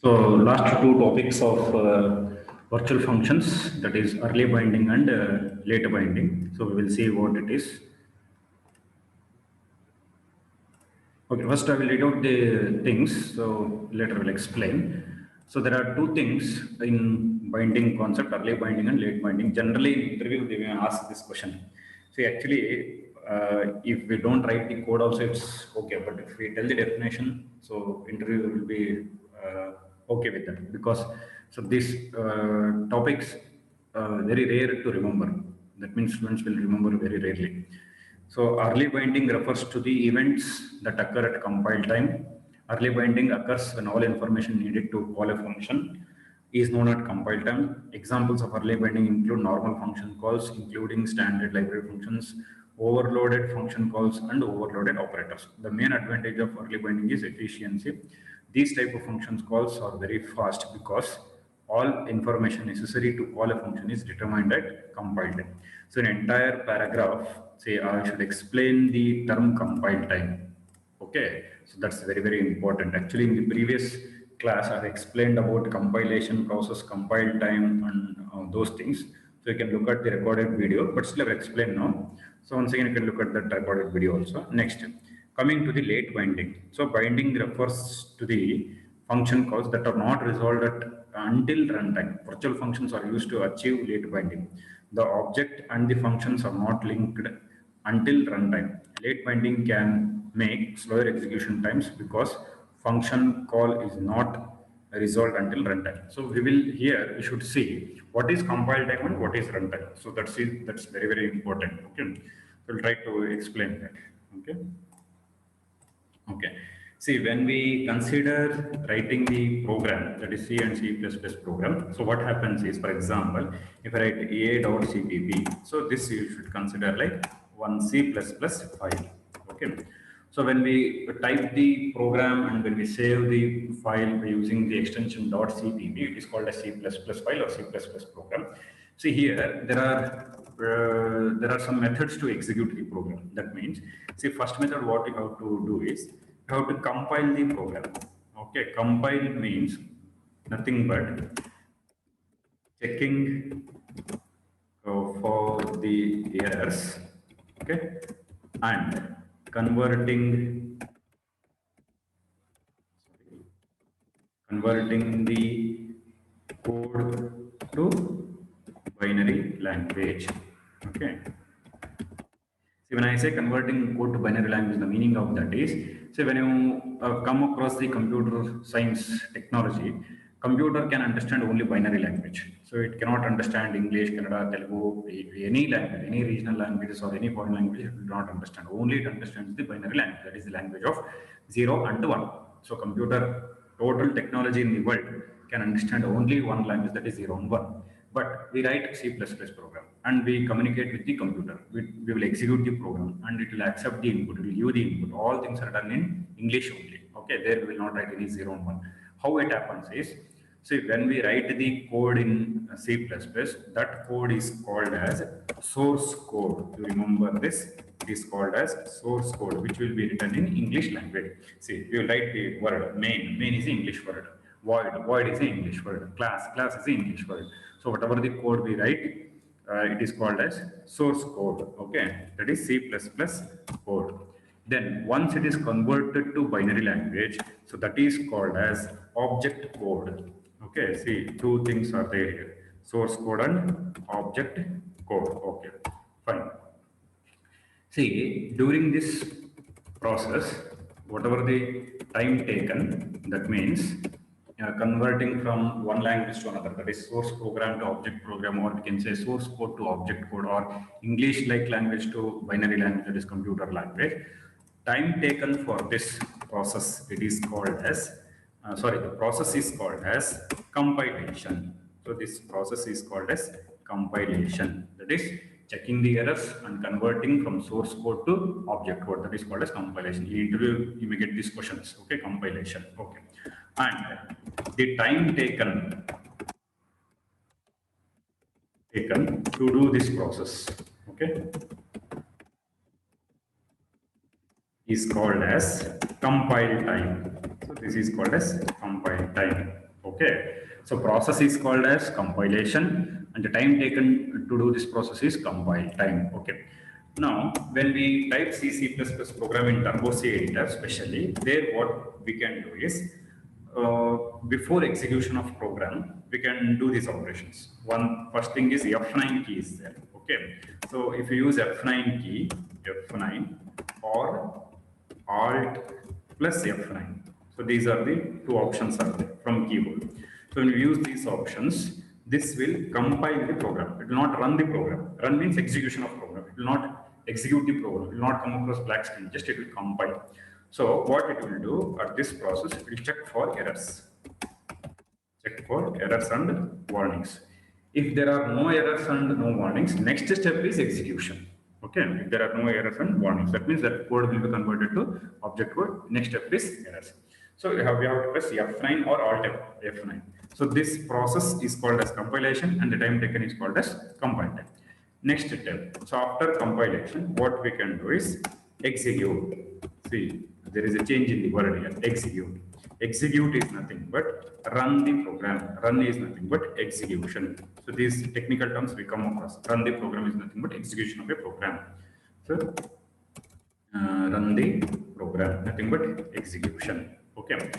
So last two topics of virtual functions, that is early binding and late binding. So we will see what it is. Okay, first I will read out the things, so later I will explain. So there are two things in binding concept, early binding and late binding. Generally in interview they may ask this question. See, actually, if we don't write the code also it's okay, but if we tell the definition, so interview will be okay with that, because so these topics very rare to remember. That means students will remember very rarely. So early binding refers to the events that occur at compile time. Early binding occurs when all information needed to call a function is known at compile time. Examples of early binding include normal function calls, including standard library functions, overloaded function calls, and overloaded operators. The main advantage of early binding is efficiency. These type of functions calls are very fast because all information necessary to call a function is determined at compile time. So an entire paragraph, say I should explain the term compile time. Okay, so that's very, very important. Actually, in the previous class, I've explained about compilation process, compile time, and those things. So you can look at the recorded video, but still I've explained now. So once again, you can look at that recorded video also. Next, coming to the late binding. So binding refers to the function calls that are not resolved until runtime. Virtual functions are used to achieve late binding. The object and the functions are not linked until runtime. Late binding can make slower execution times because function call is not resolved until runtime. So we will here we should see what is compile time and what is runtime. So that's very, very important. Okay, we'll try to explain that. Okay. Okay. See, when we consider writing the program, that is C and C++ program, so what happens is, for example, if I write a.cpp, so this you should consider like one C++ file. Okay. So when we type the program and when we save the file by using the extension .cpp, it is called a C++ file or C++ program. See here, there are some methods to execute the program. That means, see, first method what you have to do is you have to compile the program. Okay, compile means nothing but checking for the errors. Okay, and converting the code to binary language. Okay. See, when I say converting code to binary language, the meaning of that is, say when you come across the computer science technology, computer can understand only binary language. So it cannot understand English, Kannada, Telugu, any language, any regional languages or any foreign language, it will not understand. Only it understands the binary language, that is the language of 0 and 1. So computer, total technology in the world can understand only one language, that is 0 and 1. But we write C++ program and we communicate with the computer. We will execute the program and it will accept the input, it will give the input. All things are done in English only. Okay, there we will not write any 0 and 1. How it happens is, see, when we write the code in C++, that code is called as source code. You remember this? It is called as source code, which will be written in English language. See, you write the word main is the English word. Void is the English word. Class is the English word. So whatever the code we write, it is called as source code. Okay, that is C++ code. Then once it is converted to binary language, so that is called as object code. Okay, see, two things are there here: source code and object code. Okay, fine. See, during this process, whatever the time taken, that means converting from one language to another, that is source program to object program, or we can say source code to object code, or English like language to binary language, that is computer language. Time taken for this process, it is called as, the process is called as compilation. So this process is called as compilation, that is checking the errors and converting from source code to object code, that is called as compilation. In interview, you may get these questions. Okay, compilation. Okay, and the time taken to do this process, okay, is called as compile time. So this is called as compile time. Okay, so process is called as compilation, and the time taken to do this process is compile time. Okay. Now, when we type C++ program in Turbo C editor, especially there, what we can do is before execution of program, we can do these operations. First thing is F9 key is there. Okay, so if you use F9 key, F9 or Alt plus F9. So these are the two options are there from keyboard. So when you use these options, this will compile the program. It will not run the program. Run means execution of program. It will not execute the program. It will not come across black screen. Just it will compile. So what it will do at this process, it will check for errors. Check for errors and warnings. If there are no errors and no warnings, next step is execution. Okay, if there are no errors and warnings, that means that code will be converted to object code. Next step is errors. So we have to press F9 or Alt F9. So this process is called as compilation, and the time taken is called as compile time. Next step. So after compilation, what we can do is execute. See, there is a change in the word here. Execute. Execute is nothing but run the program. Run is nothing but execution. So these technical terms we come across. Run the program is nothing but execution of a program. So run the program, nothing but execution. Okay.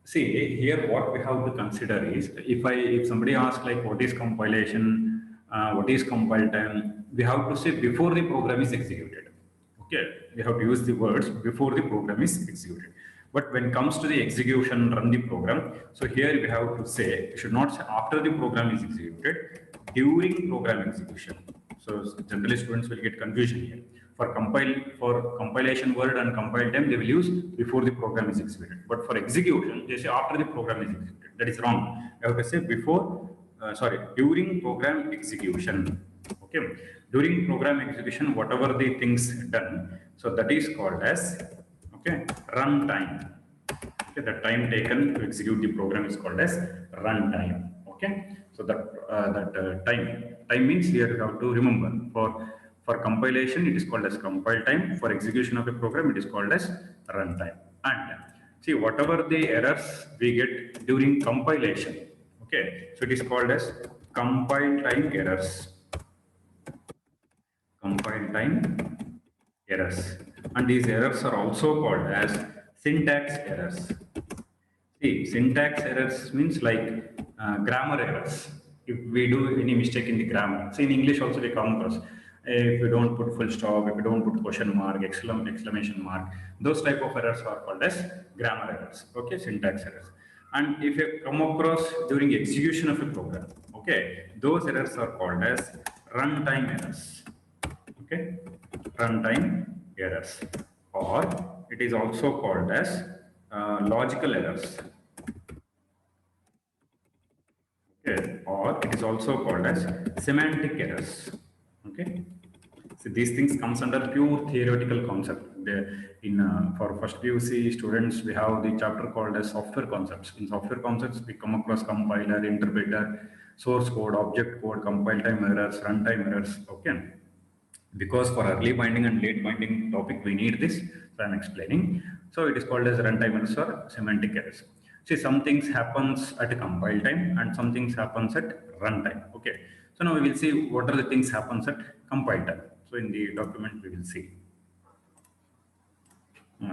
See here, what we have to consider is if somebody asks like what is compilation, what is compile time, we have to say before the program is executed. Okay, we have to use the words before the program is executed. But when it comes to the execution, run the program. So here we have to say, we should not say after the program is executed, during program execution. So generally students will get confusion here. For compilation word and compile time, they will use before the program is executed. But for execution, they say after the program is executed. That is wrong. You have to say during program execution. Okay, during program execution, whatever the things done, so that is called as run time. Okay, the time taken to execute the program is called as run time. Okay, so time means here you have to remember for compilation it is called as compile time. For execution of a program it is called as run time. And see, whatever the errors we get during compilation, okay, so it is called as compile time errors. Compile time errors, and these errors are also called as syntax errors. See, syntax errors means like grammar errors. If we do any mistake in the grammar, so in English also we come across. If you don't put full stop, if you don't put question mark, exclamation mark, those type of errors are called as grammar errors. Okay, syntax errors. And if you come across during execution of a program, okay, those errors are called as runtime errors. Okay, runtime errors, or it is also called as logical errors. Okay, or it is also called as semantic errors. Okay, so these things comes under pure theoretical concept. For first PUC students, we have the chapter called as software concepts. In software concepts, we come across compiler, interpreter, source code, object code, compile time errors, runtime errors. Okay. Because for early binding and late binding topic, we need this, so I'm explaining. So it is called as runtime errors or semantic errors. See, some things happens at compile time and some things happens at runtime. Okay, so now we will see what are the things happens at compile time. So in the document we will see.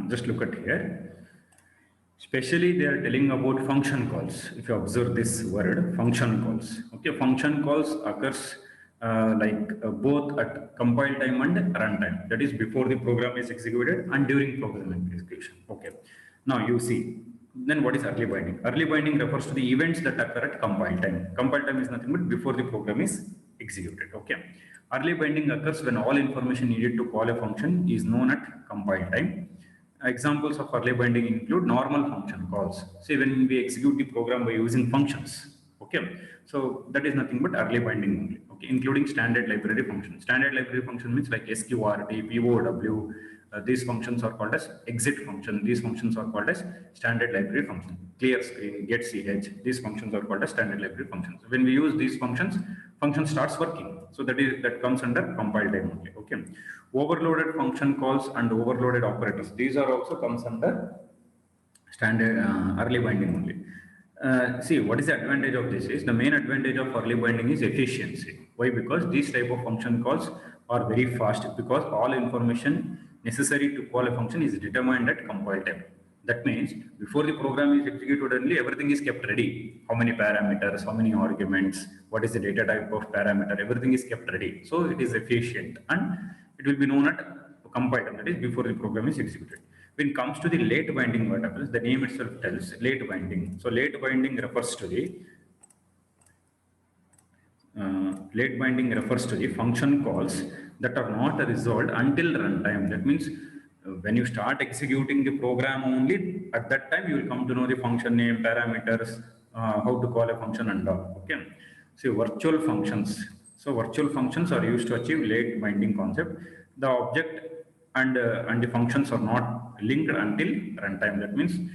Just look at here. Especially they are telling about function calls. If you observe this word, function calls. Okay, function calls occurs both at compile time and runtime. That is before the program is executed and during program execution. Okay. Now you see. Then what is early binding? Early binding refers to the events that occur at compile time. Compile time is nothing but before the program is executed. Okay. Early binding occurs when all information needed to call a function is known at compile time. Examples of early binding include normal function calls. Say when we execute the program by using functions. Okay, so that is nothing but early binding only. Okay, including standard library function. Standard library function means like sqrt, pow. These functions are called as exit function. These functions are called as standard library function. Clear screen, get ch. These functions are called as standard library functions. When we use these functions, function starts working. So that comes under compile time only. Okay. Overloaded function calls and overloaded operators. These are also comes under standard early binding only. See, what is the advantage of this is the main advantage of early binding is efficiency. Why? Because these type of function calls are very fast because all information necessary to call a function is determined at compile time. That means before the program is executed only everything is kept ready. How many parameters, how many arguments, what is the data type of parameter, everything is kept ready. So it is efficient and it will be known at compile time, that is before the program is executed. When it comes to the late binding, what happens? The name itself tells late binding. So late binding refers to the function calls that are not resolved until runtime. That means when you start executing the program only, at that time you will come to know the function name, parameters, how to call a function and all. Okay. So virtual functions. So virtual functions are used to achieve late binding concept. The object and the functions are not linked until runtime. That means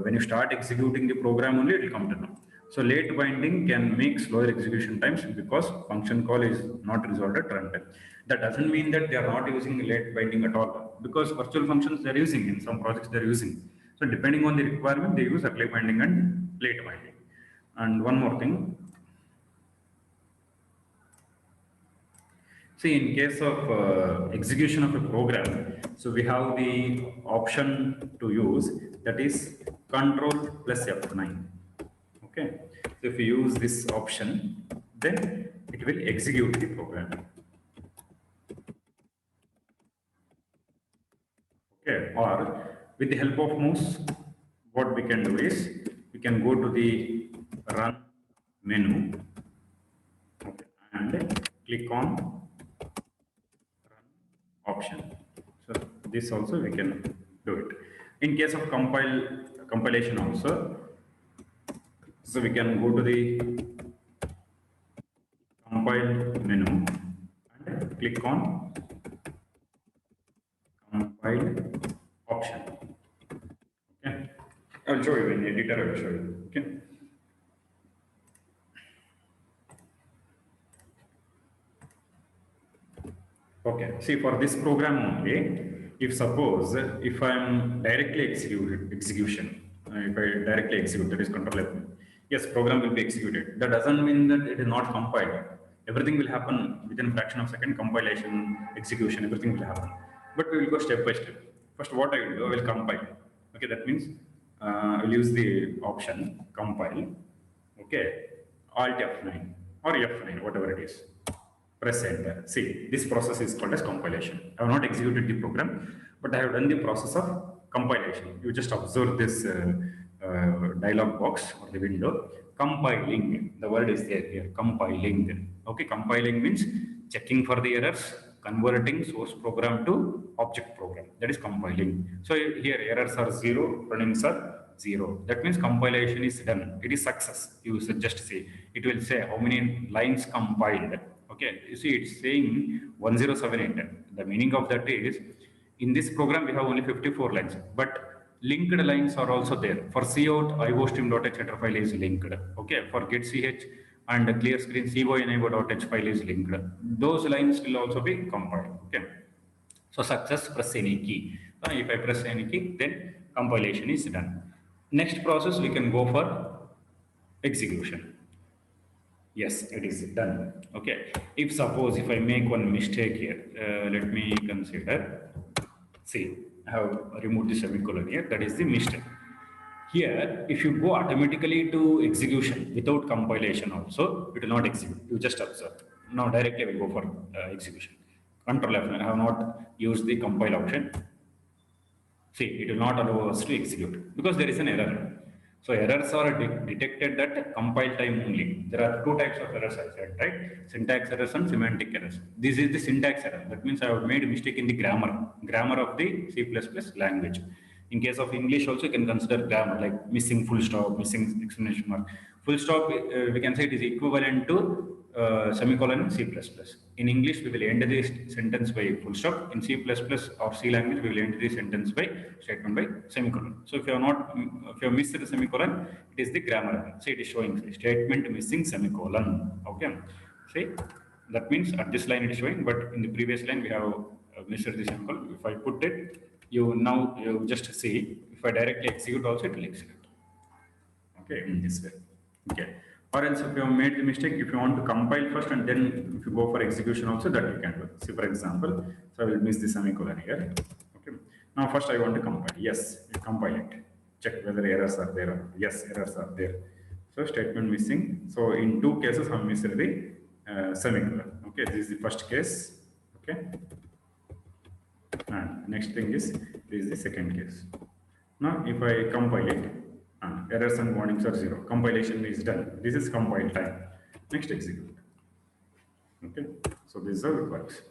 when you start executing the program only, it will come to know. So late binding can make slower execution times because function call is not resolved at runtime. That doesn't mean that they are not using late binding at all, because virtual functions they are using in some projects they are using. So depending on the requirement, they use early binding and late binding. And one more thing. See, in case of execution of a program, so we have the option to use, that is Control plus F9. Okay, so if you use this option, then it will execute the program. Okay, or with the help of mouse, what we can do is we can go to the Run menu, okay, and click on option. So this also we can do it. In case of compilation also, so we can go to the compile menu and click on compile option. Okay, I will show you in editor. I will show you. Okay. Okay, see, for this program only, if suppose if I am directly execution, if I directly execute, that is control F, yes, program will be executed. That doesn't mean that it is not compiled. Everything will happen within a fraction of a second, compilation, execution, everything will happen. But we will go step by step. First, what I will do, I will compile. Okay, that means I will use the option compile. Okay, Alt F9 or F9, whatever it is. Press enter. See, this process is called as compilation. I have not executed the program, but I have done the process of compilation. You just observe this dialog box or the window. Compiling, the word is there here, compiling. Okay, compiling means checking for the errors, converting source program to object program. That is compiling. So here errors are 0, runnings are 0. That means compilation is done. It is success. You should just see. It will say how many lines compiled. Okay, you see it's saying 1078. The meaning of that is, in this program we have only 54 lines, but linked lines are also there. For cout, iostream.h header file is linked. Okay, for getch and clear screen coinivo.h file is linked. Those lines will also be compiled. Okay, so success, press any key. If I press any key, then compilation is done. Next process we can go for execution. Yes, it is done. Okay. If suppose if I make one mistake here, let me consider. See, I have removed the semicolon here. That is the mistake. Here, if you go automatically to execution without compilation also, it will not execute. You just observe. Now directly we go for execution. Control F9. I have not used the compile option. See, it will not allow us to execute because there is an error. So errors are detected at compile time only. There are two types of errors I said, right? Syntax errors and semantic errors. This is the syntax error. That means I have made a mistake in the grammar of the C++ language. In case of English also you can consider grammar, like missing full stop, missing exclamation mark. Full stop, we can say it is equivalent to semicolon in C++. In English, we will end the sentence by full stop. In C++ or C language, we will end the sentence by statement by semicolon. So if you have missed the semicolon, it is the grammar. See, it is showing statement missing semicolon. Okay. See, that means at this line it is showing, but in the previous line we have missed the semicolon. If I put it, you just see. If I directly execute also, it will execute. Okay, in this way. Okay. Or else if you have made the mistake, if you want to compile first and then if you go for execution also, that you can do. See, for example, so I will miss the semicolon here. Okay. Now first I want to compile. Yes, you compile it. Check whether errors are there or not. Yes, errors are there. So statement missing. So in two cases I missed the semicolon. Okay, this is the first case. Okay. And next thing is this is the second case. Now if I compile it, errors and warnings are 0. Compilation is done. This is compile time. Next execute. Okay. So this is how it works.